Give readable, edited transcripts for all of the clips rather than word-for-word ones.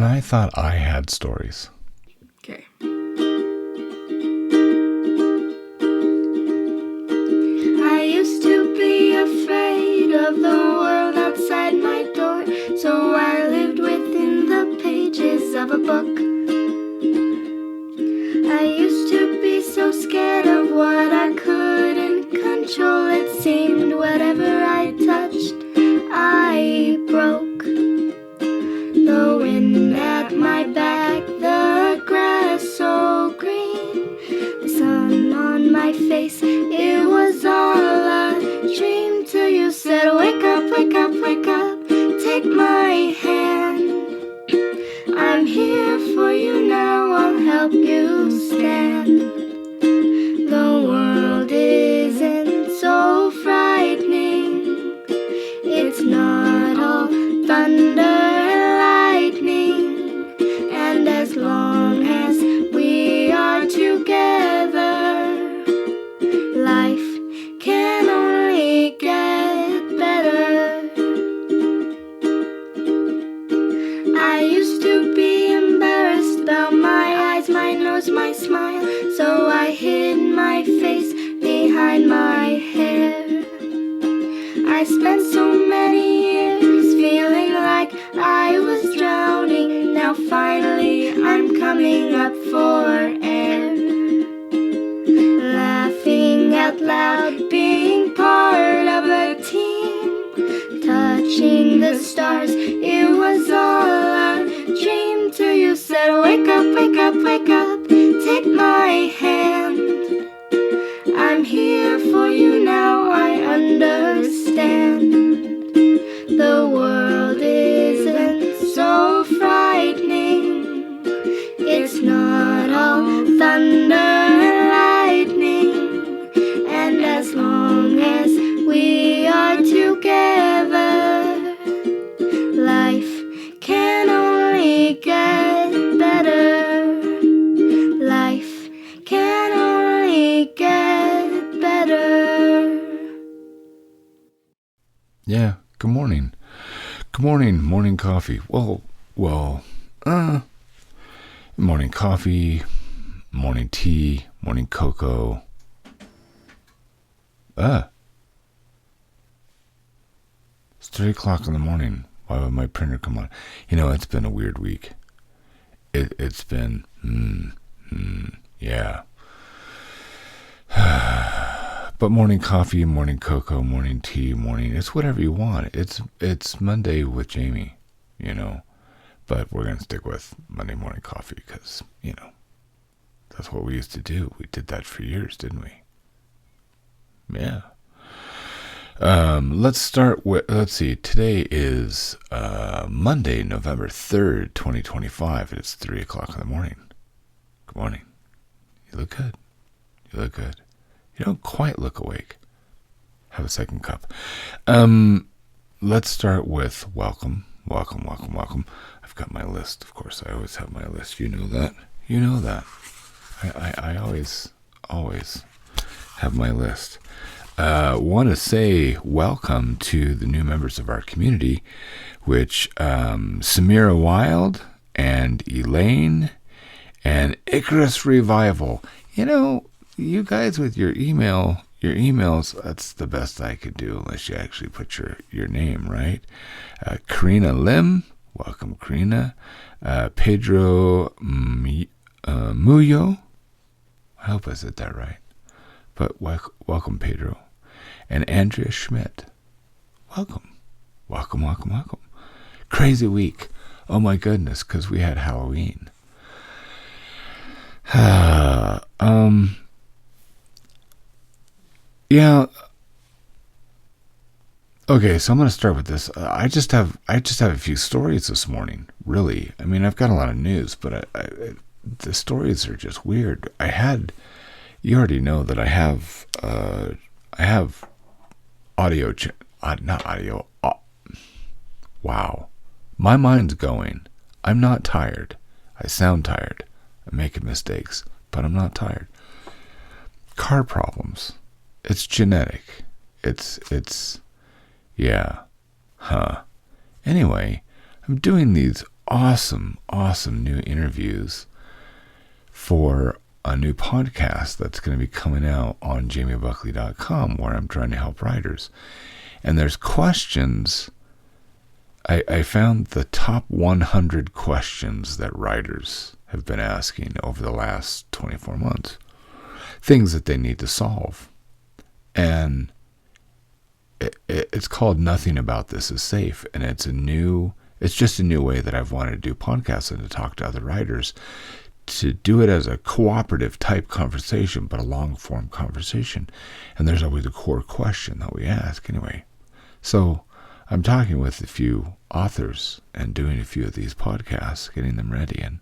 I thought I had stories. Okay. I used to be afraid of the world outside my door, so I lived within the pages of a book. I used to be so scared of what I couldn't control. It seemed whatever I touched, I broke. The wind at my back, the grass so green, the sun on my face, it was all a dream till you said, wake up, wake up, wake up, take my hand. I'm here for you now, I'll help you stand. The world isn't so frightening, it's not all thunder and lightning. And as long as we are together, life can only get better. I used to be embarrassed about my eyes, my nose, my smile, so I hid my face behind my hair. I spent so many years feeling like I was drowning. Now finally I'm coming up for air. Laughing out loud, being part of a team, touching the stars, it was all a dream till you said, wake up, wake up, wake up, take my hand. I'm here for you now, I understand. The world isn't so frightening, it's not all thunder and lightning. And as long as we are together, life can only get better. Life can only get better. Yeah, good morning. Good morning, morning coffee. Morning coffee, morning tea, morning cocoa. It's 3 o'clock in the morning. Why would my printer come on? You know, it's been a weird week. It's been, yeah. But morning coffee, morning cocoa, morning tea, it's whatever you want. It's Monday with Jamie, you know. But we're going to stick with Monday morning coffee because, you know, that's what we used to do. We did that for years, didn't we? Yeah. Let's start with, let's see, today is Monday, November 3rd, 2025. It's 3 o'clock in the morning. Good morning. You look good. You look good. You don't quite look awake. Have a second cup. Let's start with welcome. I've got my list. Of course, I always have my list. You know that. I always have my list. Want to say welcome to the new members of our community, which Samira Wild and Elaine and Icarus Revival. You know, you guys with your emails, that's the best I could do unless you actually put your name, right? Karina Lim, welcome Karina. Pedro Muyo, I hope I said that right. But welcome Pedro. And Andrea Schmidt, welcome. Crazy week. Oh my goodness, because we had Halloween. Yeah. Okay, so I'm going to start with this. I just have a few stories this morning. Really, I mean, I've got a lot of news, but the stories are just weird. You already know that I have audio. Not audio. Wow, my mind's going. I'm not tired. I sound tired. I'm making mistakes, but I'm not tired. Car problems. It's genetic. It's yeah. Anyway, I'm doing these awesome, awesome new interviews for a new podcast that's going to be coming out on jamiebuckley.com, where I'm trying to help writers. And there's questions. I found the top 100 questions that writers have been asking over the last 24 months. Things that they need to solve. And it's called Nothing About This Is Safe. And it's just a new way that I've wanted to do podcasts and to talk to other writers, to do it as a cooperative type conversation, but a long form conversation. And there's always a core question that we ask anyway. So I'm talking with a few authors and doing a few of these podcasts, getting them ready. And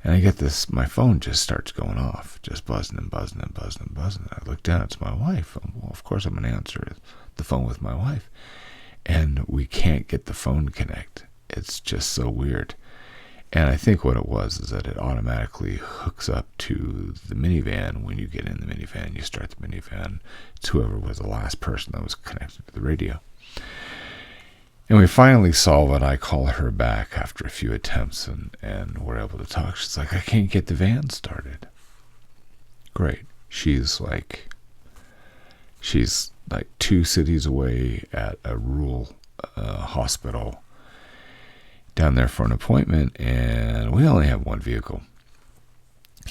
I get this, my phone just starts going off, just buzzing and buzzing and buzzing and buzzing. I look down, it's my wife. Well, of course I'm going to answer the phone with my wife. And we can't get the phone connect. It's just so weird. And I think what it was is that it automatically hooks up to the minivan. When you get in the minivan, you start the minivan. It's whoever was the last person that was connected to the radio. And we finally solve it. I call her back after a few attempts, and we're able to talk. She's like, I can't get the van started. Great. She's like 2 cities away at a rural hospital down there for an appointment, and we only have one vehicle.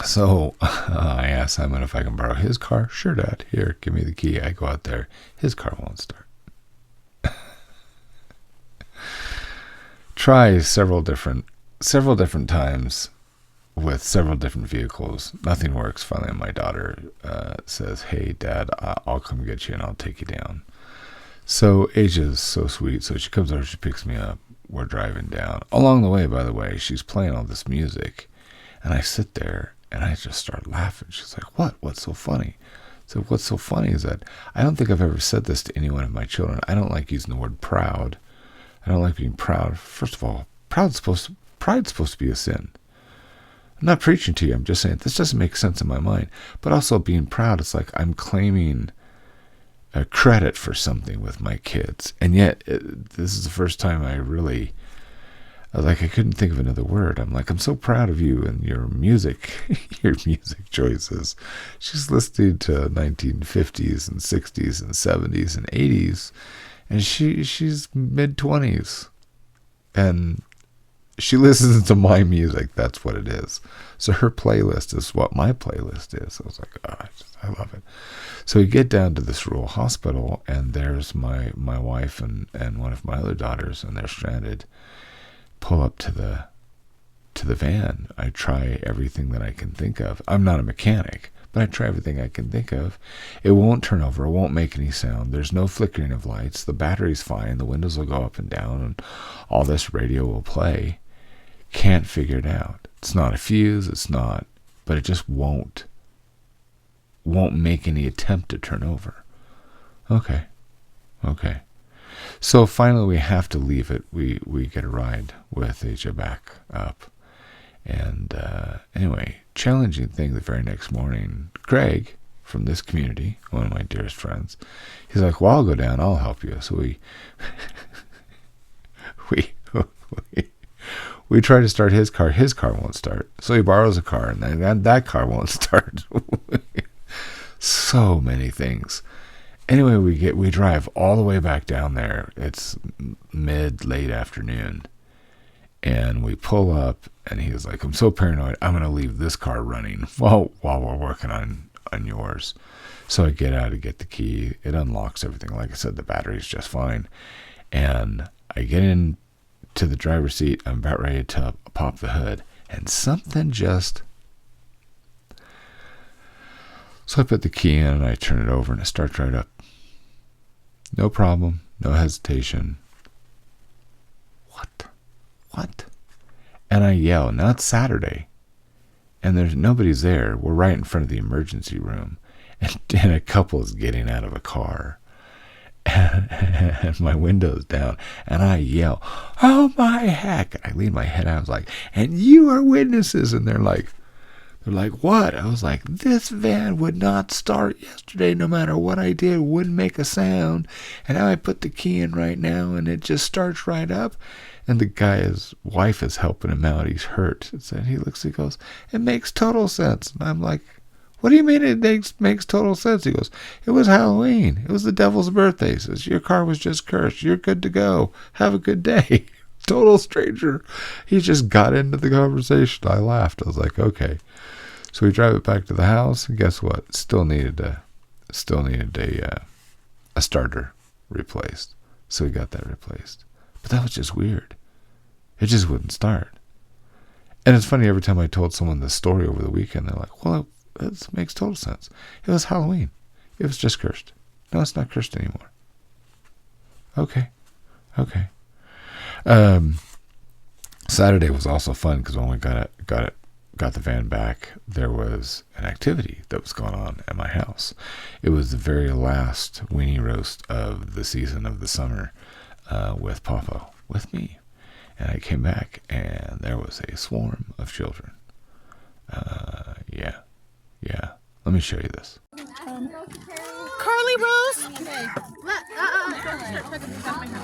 So I asked Simon if I can borrow his car. Sure, Dad. Here, give me the key. I go out there. His car won't start. Try several different times with several different vehicles. Nothing works. Finally, my daughter says, hey, Dad, I'll come get you and I'll take you down. So Asia's so sweet. So she comes over, she picks me up. We're driving down. Along the way, by the way, she's playing all this music. And I sit there and I just start laughing. She's like, what? What's so funny? So what's so funny is that I don't think I've ever said this to any one of my children. I don't like using the word proud. I don't like being proud. First of all, pride's supposed to be a sin. I'm not preaching to you. I'm just saying this doesn't make sense in my mind. But also being proud, it's like I'm claiming a credit for something with my kids. And yet, this is the first time I couldn't think of another word. I'm like, I'm so proud of you and your music choices. She's listening to 1950s and 60s and 70s and 80s. And she's mid-20s. And she listens to my music. That's what it is. So her playlist is what my playlist is. I was like, I love it. So we get down to this rural hospital, and there's my wife and one of my other daughters, and they're stranded. Pull up to the van. I try everything that I can think of. I'm not a mechanic, but I try everything I can think of. It won't turn over. It won't make any sound. There's no flickering of lights. The battery's fine. The windows will go up and down, and all this radio will play. Can't figure it out. It's not a fuse. It's not, but it just won't make any attempt to turn over. Okay. So finally we have to leave it. We get a ride with Asia back up. And anyway, challenging thing the very next morning, Greg from this community, one of my dearest friends, he's like, well, I'll go down, I'll help you. So we try to start his car won't start. So he borrows a car, and then that car won't start. So many things. Anyway, we drive all the way back down there. It's late afternoon. And we pull up, and he was like, I'm so paranoid, I'm going to leave this car running while we're working on yours. So I get out to get the key. It unlocks everything. Like I said, the battery's just fine. And I get in to the driver's seat. I'm about ready to pop the hood. And something just... So I put the key in, and I turn it over, and it starts right up. No problem. No hesitation. What? And I yell. Now it's Saturday, and there's nobody's there. We're right in front of the emergency room, and a couple is getting out of a car, and my window's down, and I yell, oh my heck. And I lean my head out. I was like, and you are witnesses. And they're like, what? I was like, this van would not start yesterday no matter what I did. Wouldn't make a sound. And now I put the key in right now, and it just starts right up. And the guy, his wife is helping him out. He's hurt. And he looks, he goes, it makes total sense. And I'm like, what do you mean it makes total sense? He goes, it was Halloween. It was the devil's birthday. He says, your car was just cursed. You're good to go. Have a good day. Total stranger. He just got into the conversation. I laughed. I was like, okay. So we drive it back to the house, and guess what? Still needed a starter replaced. So we got that replaced. But that was just weird. It just wouldn't start. And it's funny, every time I told someone this story over the weekend, they're like, well, it makes total sense. It was Halloween. It was just cursed. No, it's not cursed anymore. Okay. Saturday was also fun because when we got the van back, there was an activity that was going on at my house. It was the very last weenie roast of the season of the summer with Papa, with me. And I came back, and there was a swarm of children. Yeah. Let me show you this. Carly Rose?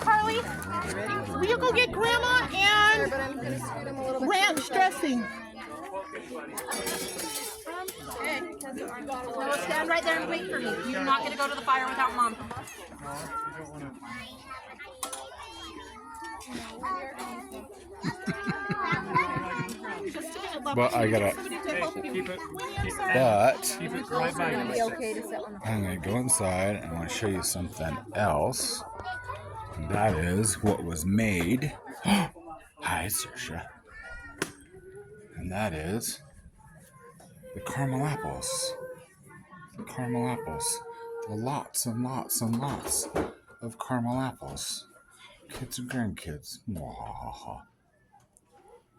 Carly, will you go get Grandma and ranch dressing? No, stand right there and wait for me. You're not going to go to the fire without Mom. Well, I gotta. But I'm gonna go inside and I want to show you something else. And that is what was made. Hi, Saoirse. And that is the caramel apples. The caramel apples. The lots and lots and lots of caramel apples. Kids and grandkids. Mwahaha.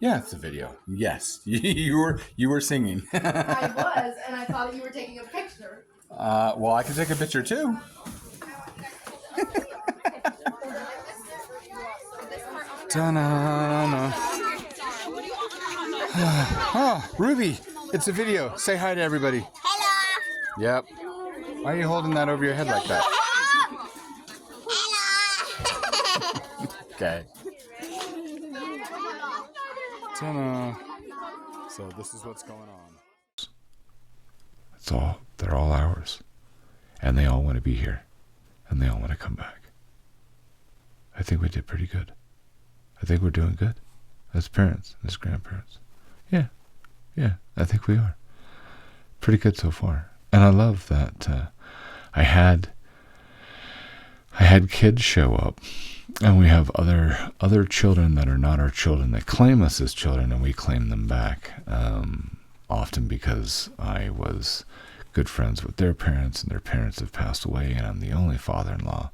Yeah, it's a video. Yes, you were singing. I was, and I thought you were taking a picture. Well, I can take a picture too. Ta-na-na. Oh, Ruby, it's a video. Say hi to everybody. Hello. Yep. Why are you holding that over your head like that? Hello. Okay. Ta-da. So this is what's going on. They're all ours. And they all want to be here. And they all want to come back. I think we did pretty good. I think we're doing good. As parents, as grandparents. Yeah, I think we are. Pretty good so far. And I love that I had kids show up. And we have other children that are not our children that claim us as children, and we claim them back. Often because I was good friends with their parents, and their parents have passed away, and I'm the only father-in-law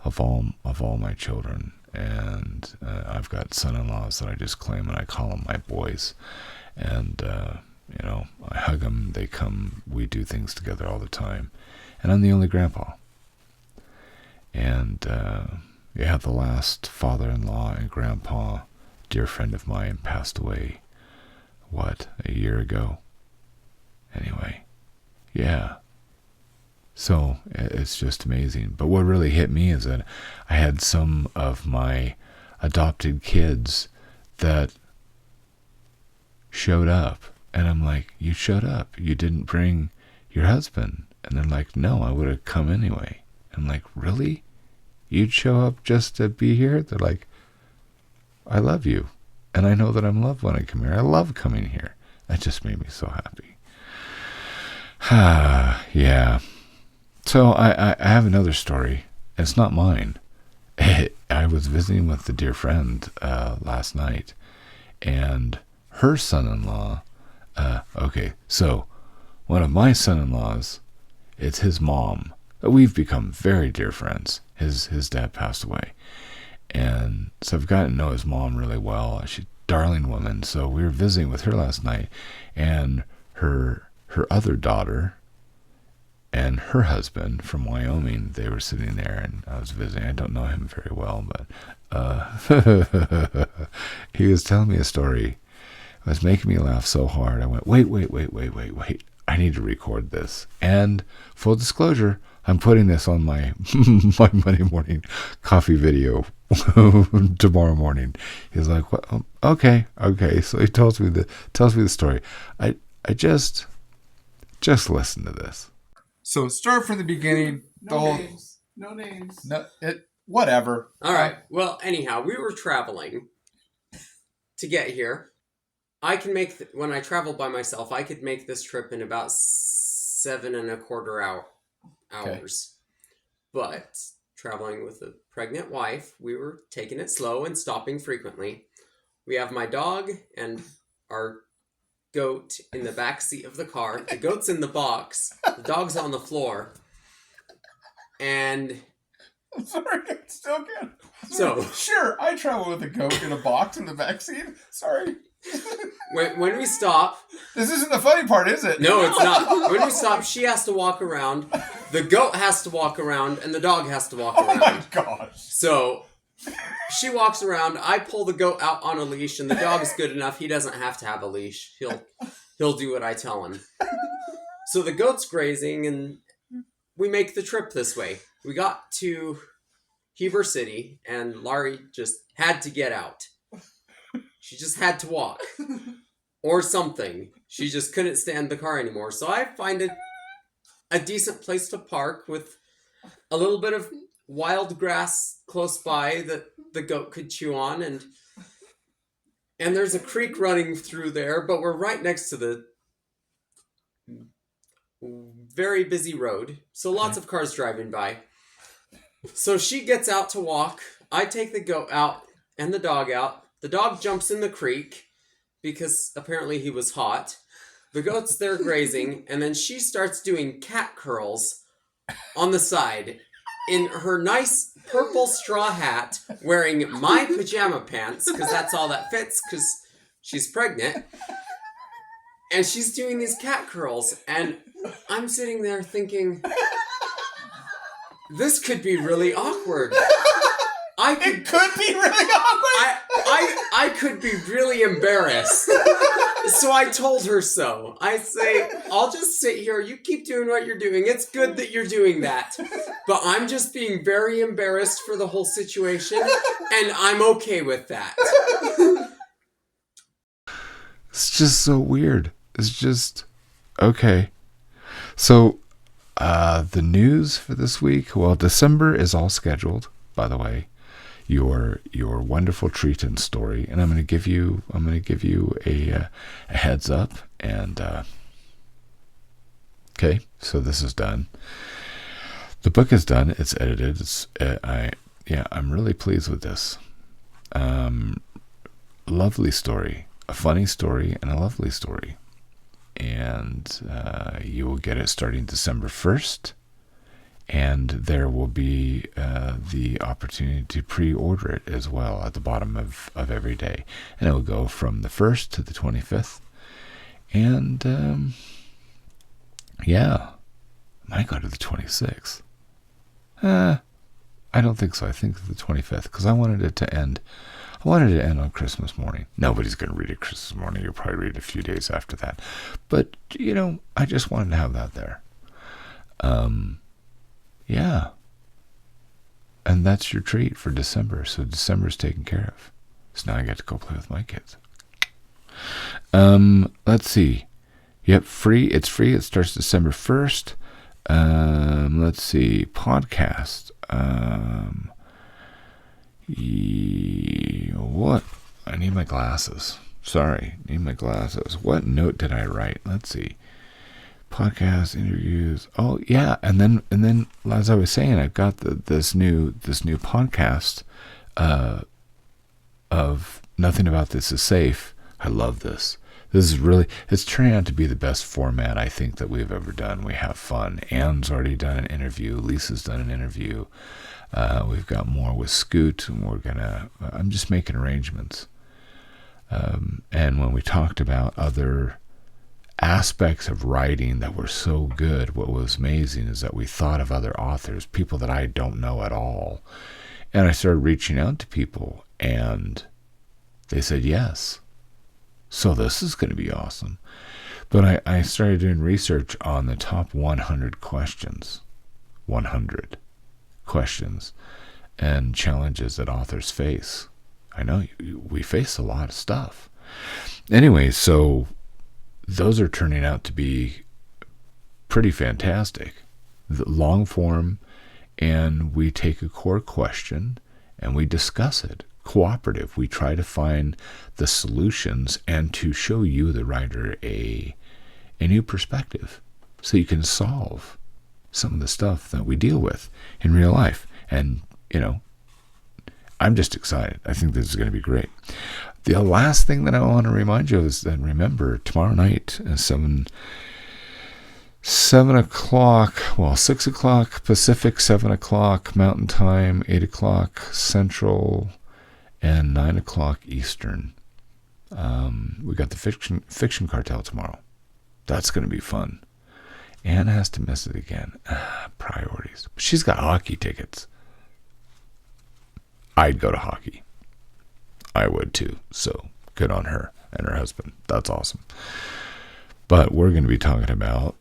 of all my children. And I've got son-in-laws that I just claim, and I call them my boys. And I hug them. They come. We do things together all the time. And I'm the only grandpa. And the last father-in-law and grandpa, dear friend of mine, passed away, a year ago? Anyway, yeah. So it's just amazing. But what really hit me is that I had some of my adopted kids that showed up. And I'm like, you showed up. You didn't bring your husband. And they're like, no, I would have come anyway. I'm like, really? You'd show up just to be here? They're like, I love you. And I know that I'm loved when I come here. I love coming here. That just made me so happy. Yeah. So I have another story. It's not mine. I was visiting with a dear friend last night. And her son-in-law... so one of my son-in-laws, it's his mom. We've become very dear friends. His dad passed away. And so I've gotten to know his mom really well. She's a darling woman. So we were visiting with her last night. And her other daughter and her husband from Wyoming, they were sitting there, and I was visiting. I don't know him very well, but he was telling me a story. It was making me laugh so hard. I went, wait. I need to record this. And full disclosure, I'm putting this on my my Monday morning coffee video tomorrow morning. He's like, what? Okay. So he tells me the story. I just listen to this. So start from the beginning. No names. No, whatever. All right. Well, anyhow, we were traveling to get here. I can make when I travel by myself, I could make this trip in about 7.25 hours. But traveling with a pregnant wife, we were taking it slow and stopping frequently. We have my dog and our goat in the back seat of the car. The goat's in the box. The dog's on the floor. And I'm sorry, it's still good. So sure, I travel with a goat in a box in the backseat. Sorry. when we stop, this isn't the funny part, is it? No, it's not. When we stop, she has to walk around, the goat has to walk around, and the dog has to walk around. Oh my gosh. So she walks around, I pull the goat out on a leash, and the dog is good enough, he doesn't have to have a leash. He'll do what I tell him. So the goat's grazing, and we make the trip this way. We got to Heber City, and Laurie just had to get out. She just had to walk. Or something. She just couldn't stand the car anymore. So I find it a decent place to park with a little bit of wild grass close by that the goat could chew on. And there's a creek running through there, but we're right next to the very busy road. So lots of cars driving by. So she gets out to walk. I take the goat out and the dog out. The dog jumps in the creek because apparently he was hot. The goat's there grazing, and then she starts doing cat curls on the side in her nice purple straw hat, wearing my pajama pants, because that's all that fits, because she's pregnant. And she's doing these cat curls, and I'm sitting there thinking, this could be really awkward. It could be really awkward. I could be really embarrassed. So I told her so. I say, I'll just sit here. You keep doing what you're doing. It's good that you're doing that. But I'm just being very embarrassed for the whole situation. And I'm okay with that. It's just so weird. It's just, okay. So, the news for this week, well, December is all scheduled, by the way. Your wonderful treat and story, and I'm going to give you a heads up. And okay, so this is done. The book is done. It's edited. I'm really pleased with this. Lovely story, a funny story, and a lovely story. And you will get it starting December 1st. And there will be the opportunity to pre-order it as well at the bottom of every day. And it will go from the 1st to the 25th. And, might go to the 26th. I don't think so. I think the 25th, because I wanted it to end on Christmas morning. Nobody's going to read it Christmas morning. You'll probably read it a few days after that. But, I just wanted to have that there. Yeah. And that's your treat for December. So December's taken care of. So now I get to go play with my kids. Let's see. Yep, free. It's free. It starts December 1st. Let's see. Podcast. What? I need my glasses. Sorry. Need my glasses. What note did I write? Let's see. Podcast interviews. Oh yeah, and then as I was saying, I've got this new podcast of Nothing About This Is Safe. I love this. This is really, it's turning out to be the best format I think that we've ever done. We have fun. Anne's already done an interview. Lisa's done an interview. We've got more with Scoot, and I'm just making arrangements. And when we talked about other aspects of writing that were so good, what was amazing is that we thought of other authors, people that I don't know at all. And I started reaching out to people, and they said yes. So this is going to be awesome. But I started doing research on the top 100 questions 100 questions and challenges that authors face. I know we face a lot of stuff. Anyway, so those are turning out to be pretty fantastic. The long form, and we take a core question and we discuss it. Cooperative. We try to find the solutions and to show you, the writer, a new perspective so you can solve some of the stuff that we deal with in real life. And, I'm just excited. I think this is going to be great. The last thing that I want to remind you of is that, remember, tomorrow night at 7 o'clock, 6 o'clock Pacific, 7 o'clock Mountain Time, 8 o'clock Central, and 9 o'clock Eastern. We got the Fiction Cartel tomorrow. That's going to be fun. Anne has to miss it again. Priorities. She's got hockey tickets. I'd go to hockey. I would too. So good on her and her husband. That's awesome. But we're going to be talking about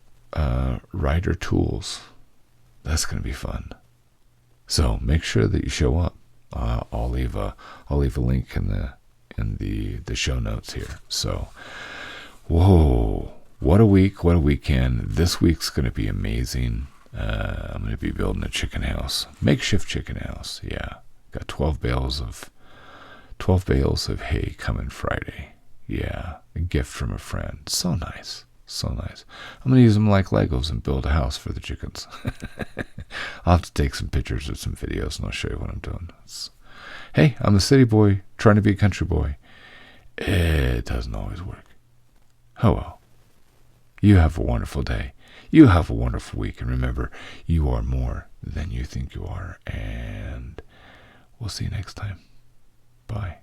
writer tools. That's going to be fun. So make sure that you show up. I'll leave a link in the show notes here. So, whoa, what a week, what a weekend. This week's going to be amazing. I'm going to be building a chicken house, makeshift chicken house. Yeah, got 12 bales of hay coming Friday. Yeah, a gift from a friend. So nice. So nice. I'm going to use them like Legos and build a house for the chickens. I'll have to take some pictures or some videos and I'll show you what I'm doing. Hey, I'm a city boy trying to be a country boy. It doesn't always work. Oh well. You have a wonderful day. You have a wonderful week. And remember, you are more than you think you are. And we'll see you next time. Bye.